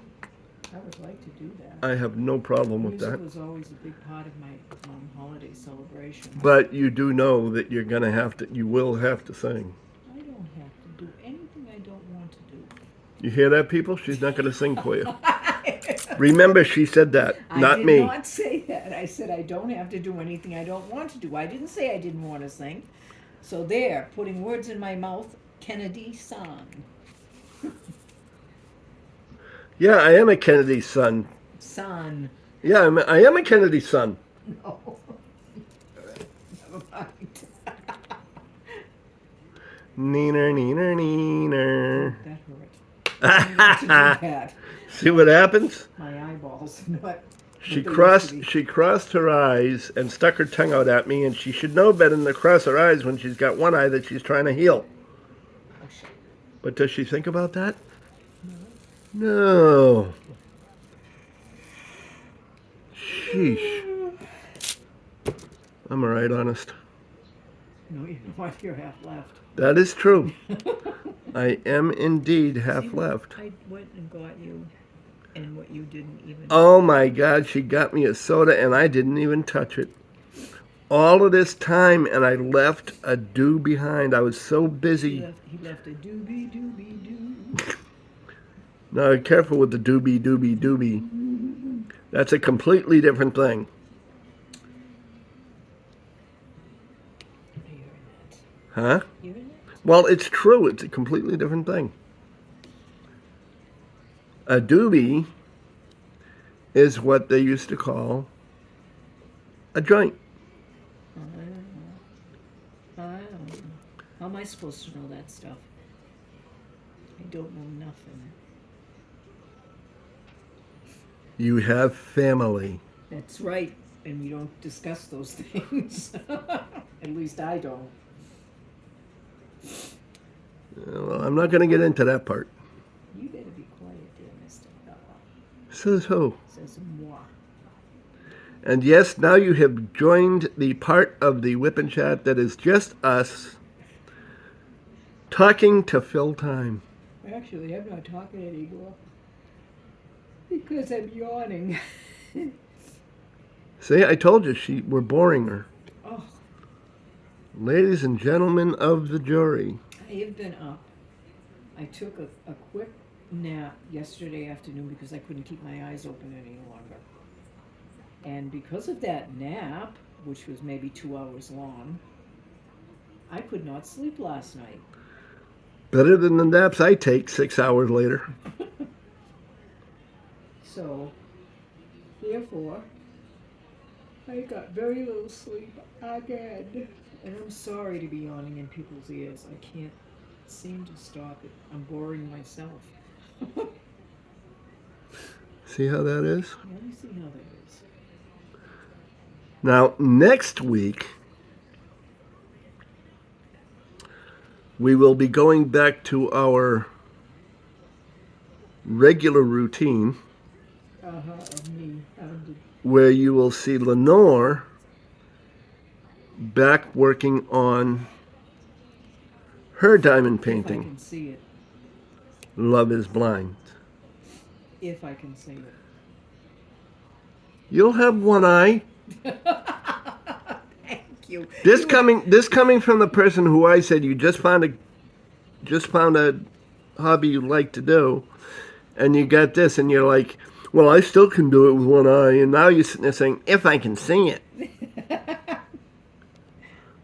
I would like to do that. I have no problem with Music that. was always a big part of my holiday celebration. But you do know that you will have to sing. I don't have to do anything I don't want to do. You hear that, people? She's not going to sing for you. Remember, she said that, not me. I did not say that. I said I don't have to do anything I don't want to do. I didn't say I didn't want to sing. So there, putting words in my mouth, Kennedy son. Yeah, I am a Kennedy son. Son. Yeah, I am a Kennedy son. No. Never mind. Neener, neener, neener. That hurt. I didn't want to do that. See what happens? My eyeballs. Not. She They used to be. crossed her eyes and stuck her tongue out at me, and she should know better than to cross her eyes when she's got one eye that she's trying to heal. Oh, shit. But does she think about that? No. No. Sheesh. I'm alright, honest. No, you know what? You're half left. That is true. I am indeed half See, left. I went and got you, and what you didn't even. Oh my God, she got me a soda and I didn't even touch it. All of this time, and I left a do behind. I was so busy. He left a doobie doobie doo. Now, careful with the doobie doobie doobie. That's a completely different thing. You're in that. Huh? You're in that. Well, it's true. It's a completely different thing. A doobie is what they used to call a joint. I don't know. How am I supposed to know that stuff? I don't know nothing. You have family. That's right, and we don't discuss those things. At least I don't. Well, I'm not going to get into that part. You better be quiet, dear Mr. Fella. Says who? Says moi. And yes, now you have joined the part of the Wip Chat that is just us talking to fill time. Actually, I'm not talking anymore. Because I'm yawning. See, I told you we're boring her. Oh, Ladies and gentlemen of the jury. I have been up. I took a quick nap yesterday afternoon because I couldn't keep my eyes open any longer. And because of that nap, which was maybe 2 hours long, I could not sleep last night. Better than the naps I take 6 hours later. So, therefore, I got very little sleep again. And I'm sorry to be yawning in people's ears. I can't seem to stop it. I'm boring myself. See how that is? Let me see how that is. Now, next week, we will be going back to our regular routine Of me. where you will see Lenore back working on her diamond If I painting, can see it. Love is Blind. If I can see it. You'll have one eye. Thank you. This coming from the person who I said you just found a hobby you like to do, and you got this, and you're like, well, I still can do it with one eye, and now you're sitting there saying, if I can see it.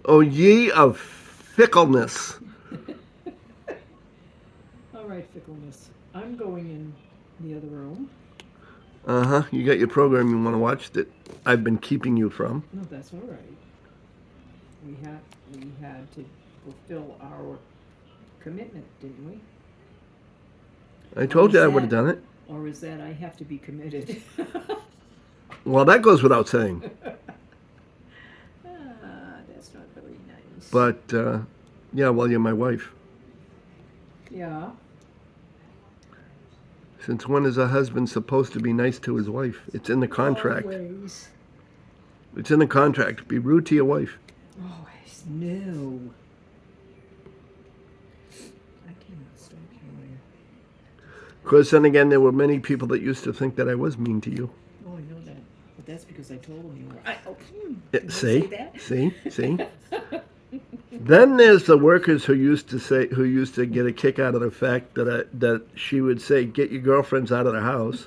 Oh, ye of fickleness. All right, fickleness. I'm going in the other room. Uh-huh. You got your program you want to watch that I've been keeping you from. No, that's all right. We had to fulfill our commitment, didn't we? I told you I would have done it. Or is that I have to be committed? Well, that goes without saying. That's not very nice. But, yeah, well, you're my wife. Yeah. Since when is a husband supposed to be nice to his wife? It's in the contract. Always. It's in the contract. Be rude to your wife. Always. No. I cannot stop yawning. Of course, then again, there were many people that used to think that I was mean to you. Oh, I know that. But that's because I told them you were. Yeah, Did I see? say that? See? Then there's the workers who used to get a kick out of the fact that she would say, "Get your girlfriends out of the house,"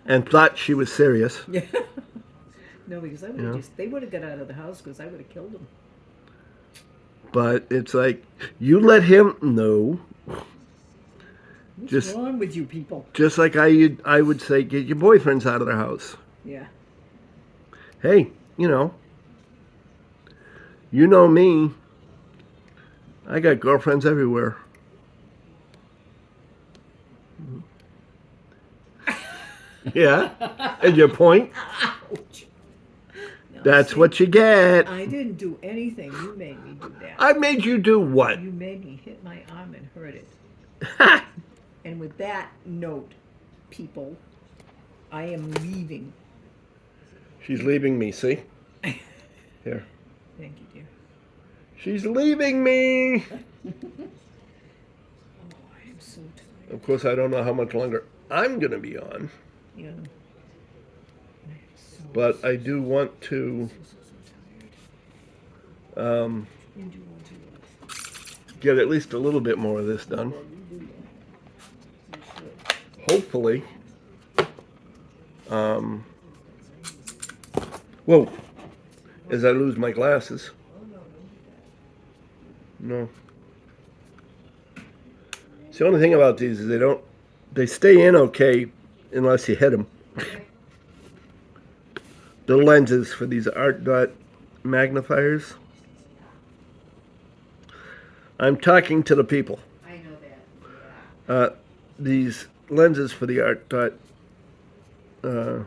and thought she was serious. Yeah. No, because I would have Yeah. they would have got out of the house because I would have killed them. But it's like, you let him know. What's wrong with you people? Just like I would say, get your boyfriends out of the house. Yeah. Hey, you know me. I got girlfriends everywhere. Yeah? And your point? Ouch. Now, That's see, what you get. I didn't do anything. You made me do that. I made you do what? You made me hit my arm and hurt it. And with that note, people, I am leaving. She's leaving me, see? Here. Thank you, dear. She's leaving me! Oh, I am so tired. Of course, I don't know how much longer I'm going to be on, Yeah. I am so, but I do want to tired. You do want to get at least a little bit more of this done. Yeah, you do that. You should. Hopefully. Whoa. As I lose my glasses. No. It's the only thing about these is they stay in okay unless you hit them. The lenses for these art dot magnifiers. I'm talking to the people. I know that. These lenses for the art dot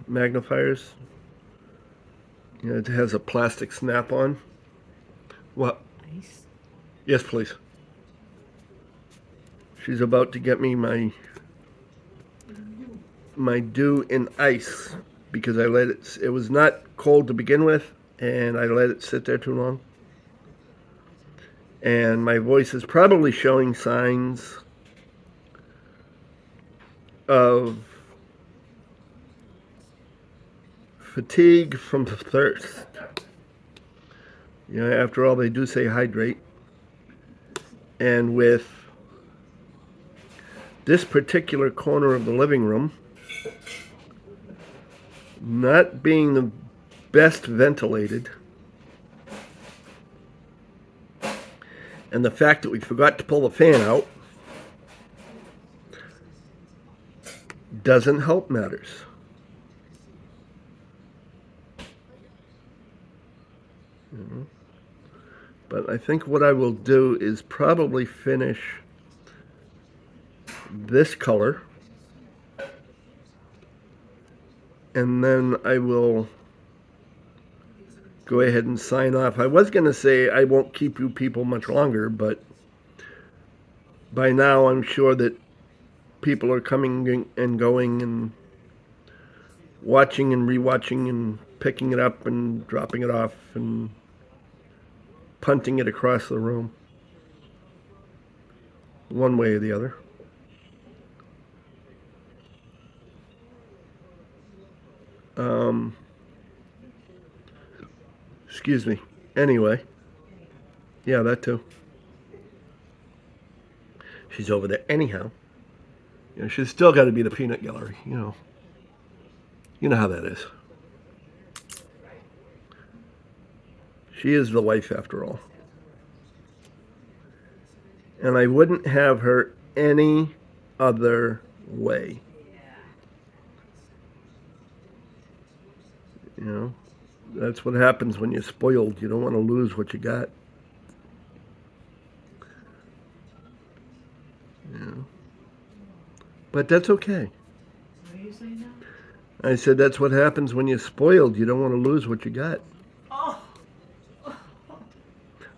magnifiers. You know, it has a plastic snap-on. What? Ice. Yes, please. She's about to get me my dew in ice because I let it was not cold to begin with and I let it sit there too long. And my voice is probably showing signs of fatigue from thirst. You know, after all, they do say hydrate. And with this particular corner of the living room not being the best ventilated, and the fact that we forgot to pull the fan out doesn't help matters. But I think what I will do is probably finish this color, and then I will go ahead and sign off. I was going to say I won't keep you people much longer, but by now I'm sure that people are coming and going and watching and rewatching and picking it up and dropping it off and punting it across the room, one way or the other. Excuse me. Anyway, yeah, that too. She's over there anyhow. You know, she's still got to be the peanut gallery. You know how that is. She is the wife after all. And I wouldn't have her any other way. You know, that's what happens when you're spoiled. You don't want to lose what you got. You know. But that's okay. What are you saying now? I said that's what happens when you're spoiled. You don't want to lose what you got. Oh.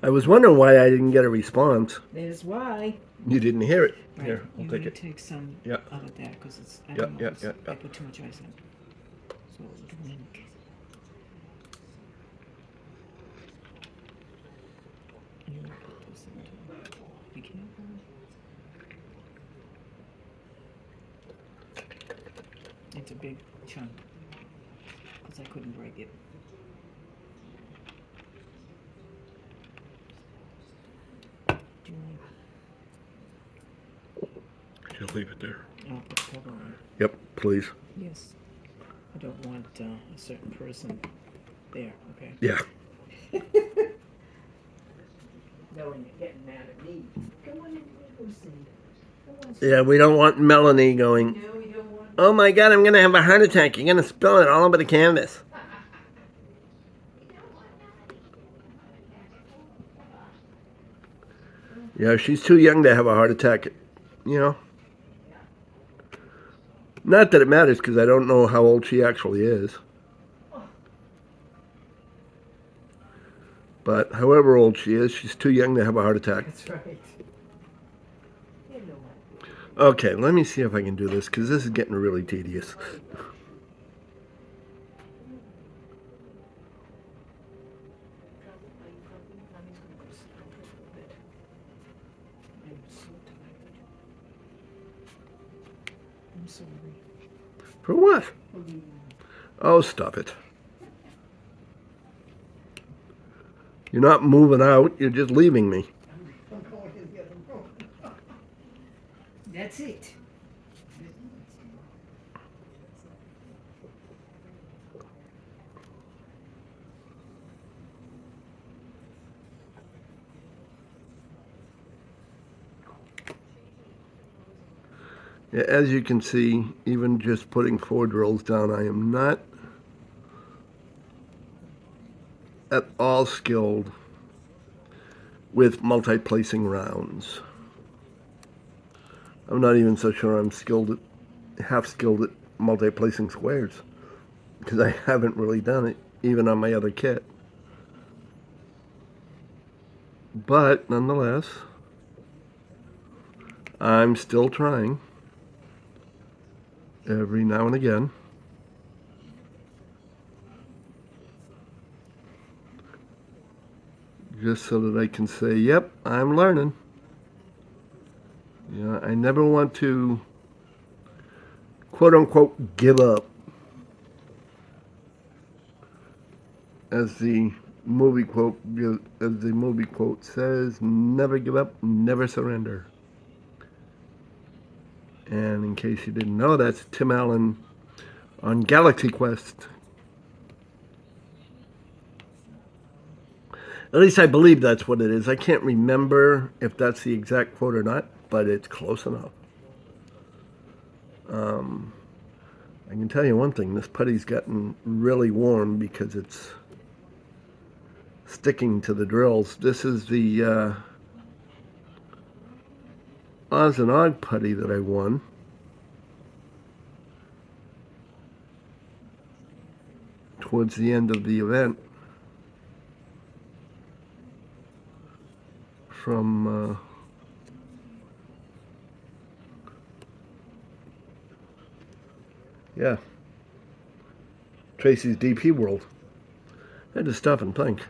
I was wondering why I didn't get a response. There's why. You didn't hear it. Right. Here, I'll You're take gonna it. take some Yeah. out of that because it's. I Yeah, don't know. yeah, yeah, I yeah. put too much ice in it. So drink. And you put this in too. Be careful. It's a big chunk because I couldn't break it. Do you like? Just leave it there. I'll put the cover on. Yep, please. Yes. I don't want a certain person there. Okay. Yeah. No, when you're getting mad at me. Come on in, Lucy. Come on. Yeah, we don't want Melanie going, No, we don't want. oh my God, I'm going to have a heart attack. You're going to spill it all over the canvas. Yeah, she's too young to have a heart attack, you know. Not that it matters, because I don't know how old she actually is. But however old she is, she's too young to have a heart attack. That's right. Okay, let me see if I can do this, because this is getting really tedious. I'm sorry. For what? Oh, stop it. You're not moving out, you're just leaving me. That's it. Yeah, as you can see, even just putting 4 drills down, I am not at all skilled with multi-placing rounds. I'm not even so sure I'm half skilled at multi-placing squares, because I haven't really done it, even on my other kit. But nonetheless, I'm still trying every now and again. Just so that I can say, yep, I'm learning. You know, I never want to, quote unquote, give up. As the movie quote says, never give up, never surrender. And in case you didn't know, that's Tim Allen on Galaxy Quest. At least I believe that's what it is. I can't remember if that's the exact quote or not, but it's close enough. I can tell you one thing, this putty's gotten really warm because it's sticking to the drills. This is the Oz and Og putty that I won. Towards the end of the event. From yeah, Tracy's DP World. I had to stop and think.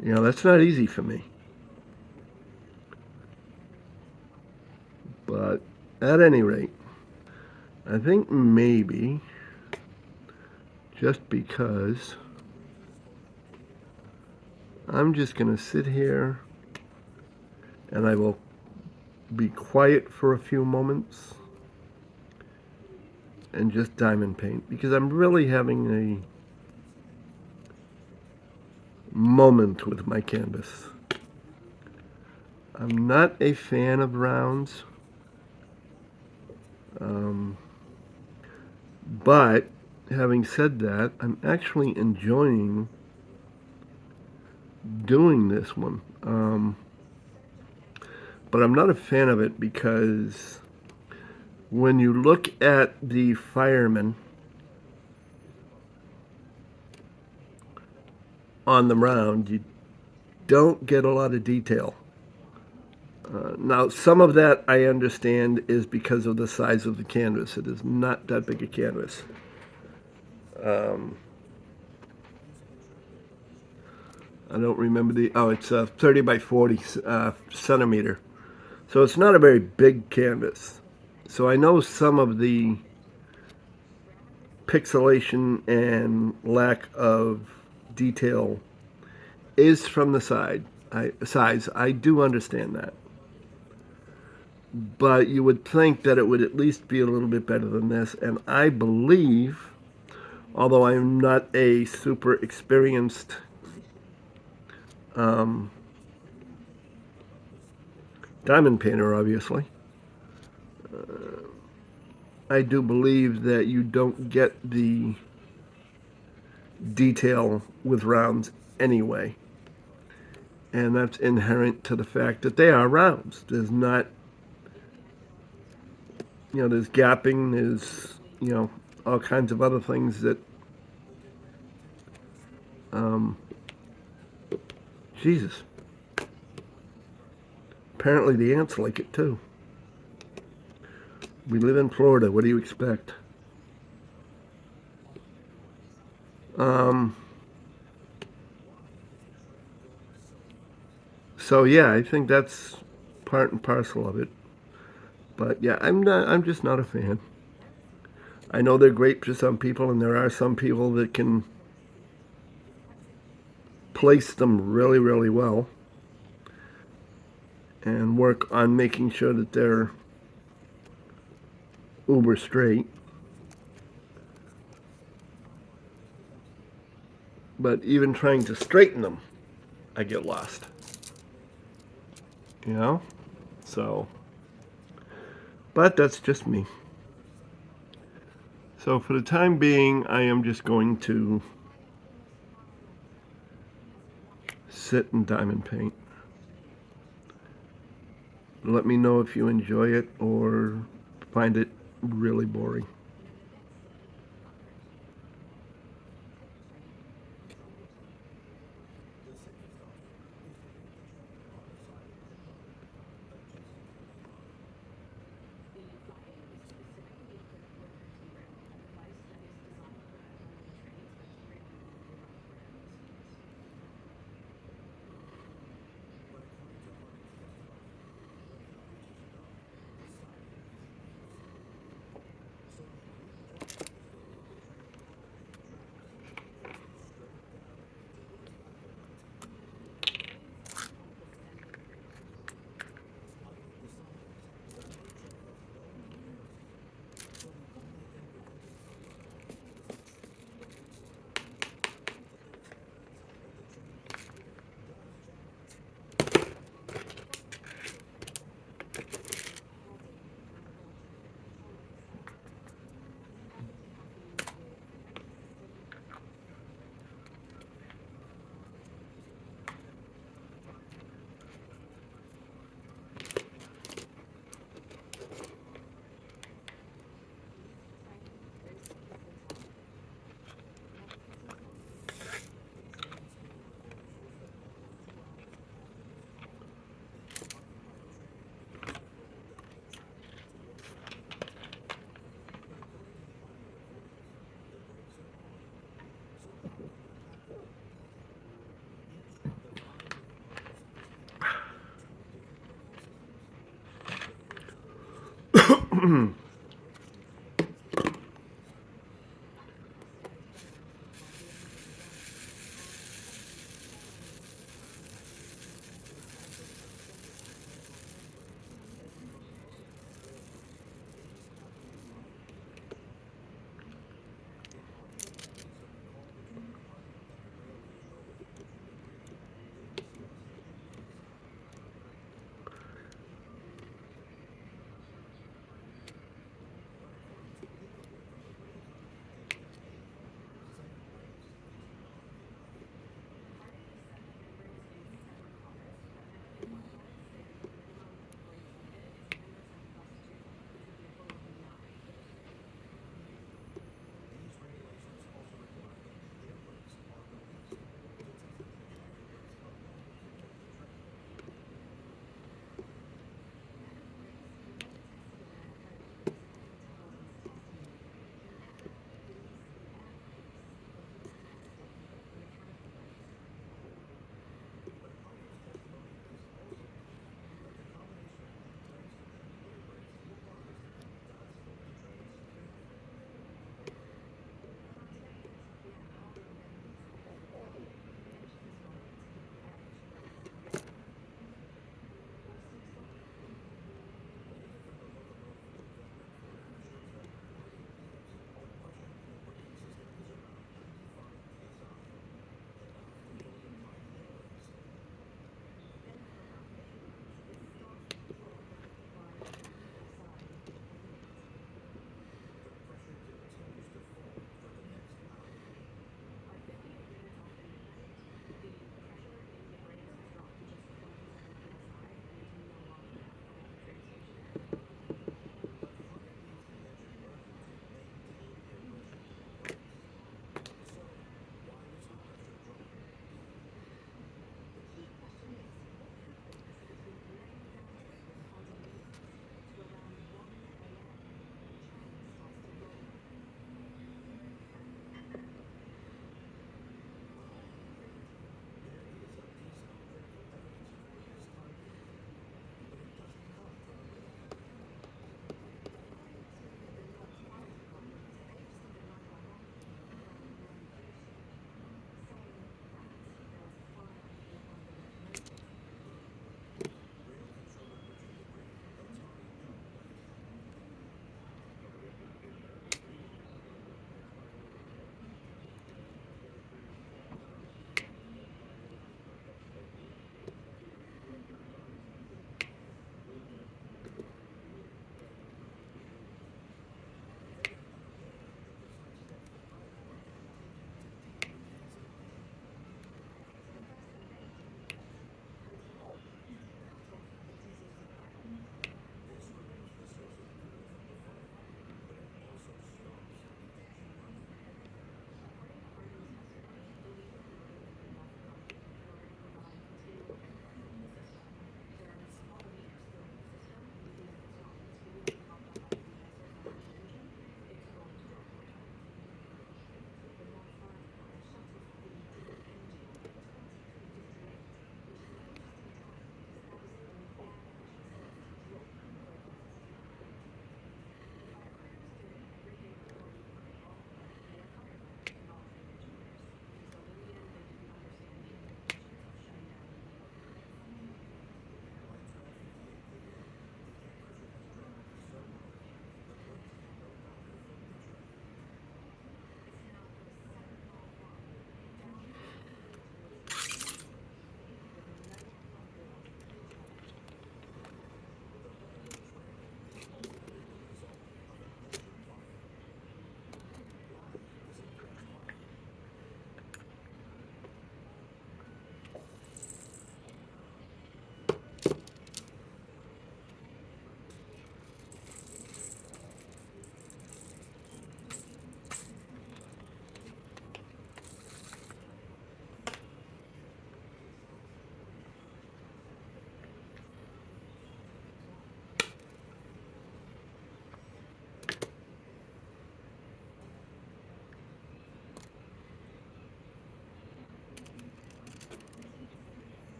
You know, that's not easy for me. But at any rate, I think maybe just because I'm just going to sit here and I will be quiet for a few moments and just diamond paint, because I'm really having a moment with my canvas. I'm not a fan of rounds, but having said that, I'm actually enjoying doing this one. But I'm not a fan of it because when you look at the firemen on the round, you don't get a lot of detail. Now, some of that I understand is because of the size of the canvas. It is not that big a canvas. I don't remember it's a 30 by 40 centimeter. So it's not a very big canvas. So I know some of the pixelation and lack of detail is from the size. I do understand that. But you would think that it would at least be a little bit better than this. And I believe, although I'm not a super experienced diamond painter, obviously, I do believe that you don't get the detail with rounds anyway. And that's inherent to the fact that they are rounds. There's not there's gapping, there's, all kinds of other things that, um, Jesus. Apparently the ants like it too. We live in Florida. What do you expect? Um, so yeah, I think that's part and parcel of it. But yeah, I'm just not a fan. I know they're great for some people, and there are some people that can place them really, really well and work on making sure that they're uber straight. But even trying to straighten them, I get lost. You know? So, but that's just me. So for the time being, I am just going to sit and diamond paint. Let me know if you enjoy it or find it really boring.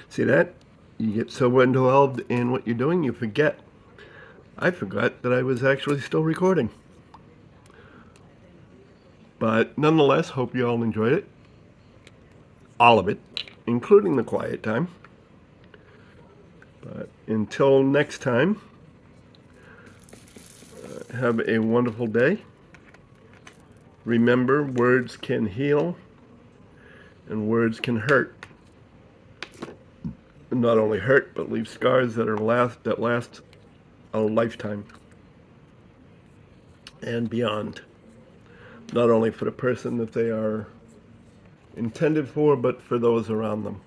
See that? You get so involved in what you're doing, you forget. I forgot that I was actually still recording. But nonetheless, hope you all enjoyed it. All of it, including the quiet time. But until next time, have a wonderful day. Remember, words can heal and words can hurt. And not only hurt, but leave scars that last a lifetime and beyond. Not only for the person that they are intended for, but for those around them.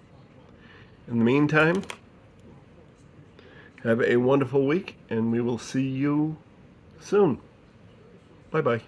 In the meantime, have a wonderful week, and we will see you soon. Bye-bye.